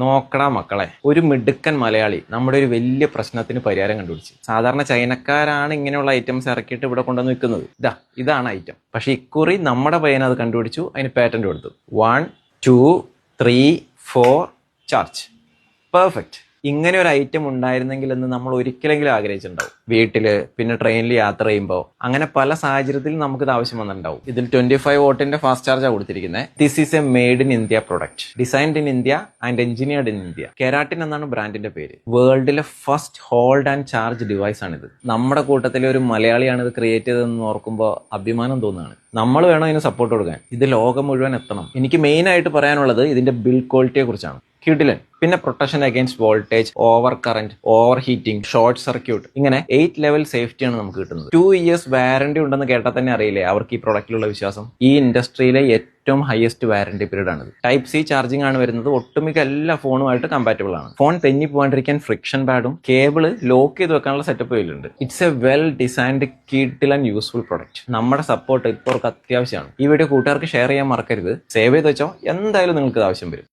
നോക്കടാ മക്കളെ, ഒരു മിടുക്കൻ മലയാളി നമ്മുടെ ഒരു വലിയ പ്രശ്നത്തിന് പരിഹാരം കണ്ടുപിടിച്ചു. സാധാരണ ചൈനക്കാരാണ് ഇങ്ങനെയുള്ള ഐറ്റംസ് ഇറക്കിയിട്ട് ഇവിടെ കൊണ്ടുവന്ന് വിൽക്കുന്നത്. ഇതാണ് ഐറ്റം. പക്ഷെ ഇക്കുറി നമ്മുടെ പയ്യൻ അത് കണ്ടുപിടിച്ചു, അതിന് പാറ്റന്റ് കൊടുത്തു. 1 2 3 4 ചാർജ്. പെർഫെക്റ്റ്. ഇങ്ങനെ ഒരു ഐറ്റം ഉണ്ടായിരുന്നെങ്കിൽ എന്ന് നമ്മൾ ഒരിക്കലെങ്കിലും ആഗ്രഹിച്ചിട്ടുണ്ടാവും. വീട്ടില്, പിന്നെ ട്രെയിനിൽ യാത്ര ചെയ്യുമ്പോൾ, അങ്ങനെ പല സാഹചര്യത്തിൽ നമുക്കിത് ആവശ്യം വന്നിട്ടുണ്ടാവും. ഇതിൽ 25 വോട്ടിന്റെ ഫാസ്റ്റ് ചാർജാണ് കൊടുത്തിരിക്കുന്നത്. This is a made in India product, designed in India and engineered in India. Keratin എന്നാണ് ബ്രാൻഡിന്റെ പേര്. വേൾഡിലെ first hold and charge device ആണിത്. നമ്മുടെ കൂട്ടത്തിലെ ഒരു മലയാളിയാണ് ഇത് ക്രിയേറ്റ് ചെയ്തതെന്ന് ഓർക്കുമ്പോൾ അഭിമാനം തോന്നുകയാണ്. നമ്മൾ വേണം ഇതിന് സപ്പോർട്ട് കൊടുക്കാൻ. ഇത് ലോകം മുഴുവൻ എത്തണം. എനിക്ക് മെയിൻ ആയിട്ട് പറയാനുള്ളത് ഇതിന്റെ ബിൽഡ് ക്വാളിറ്റിയെ കുറിച്ചാണ്. കിടിലൻ. പിന്നെ protection against voltage, over current, over heating, short circuit, ഇങ്ങനെ 8 ലെവൽ സേഫ്റ്റിയാണ് നമുക്ക് കിട്ടുന്നത്. 2 ഇയേഴ്സ് വാറന്റി ഉണ്ടെന്ന് കേട്ടാൽ തന്നെ അറിയില്ലേ അവർക്ക് ഈ പ്രൊഡക്റ്റിലുള്ള വിശ്വാസം. ഈ ഇൻഡസ്ട്രിയിലെ ഏറ്റവും ഹയസ്റ്റ് വാറന്റി പീരീഡ് ആണിത്. ടൈപ്പ് സി ചാർജിംഗ് ആണ് വരുന്നത്. ഒട്ടുമിക്ക എല്ലാ ഫോണുമായിട്ട് കമ്പാറ്റബിൾ ആണ്. ഫോൺ തെന്നി പോകാണ്ടിരിക്കാൻ ഫ്രിക്ഷൻ പാഡും കേബിള് ലോക്ക് ചെയ്ത് വെക്കാനുള്ള സെറ്റപ്പ് ഇതിലുണ്ട്. It's a well designed kiddle and useful product. നമ്മുടെ സപ്പോർട്ട് ഇപ്പോൾ അത്യാവശ്യമാണ്. ഈ വീഡിയോ കൂട്ടുകാർക്ക് ഷെയർ ചെയ്യാൻ മറക്കരുത്. സേവ് ചെയ്ത് വെച്ചോ, എന്തായാലും നിങ്ങൾക്ക് ആവശ്യം വരും.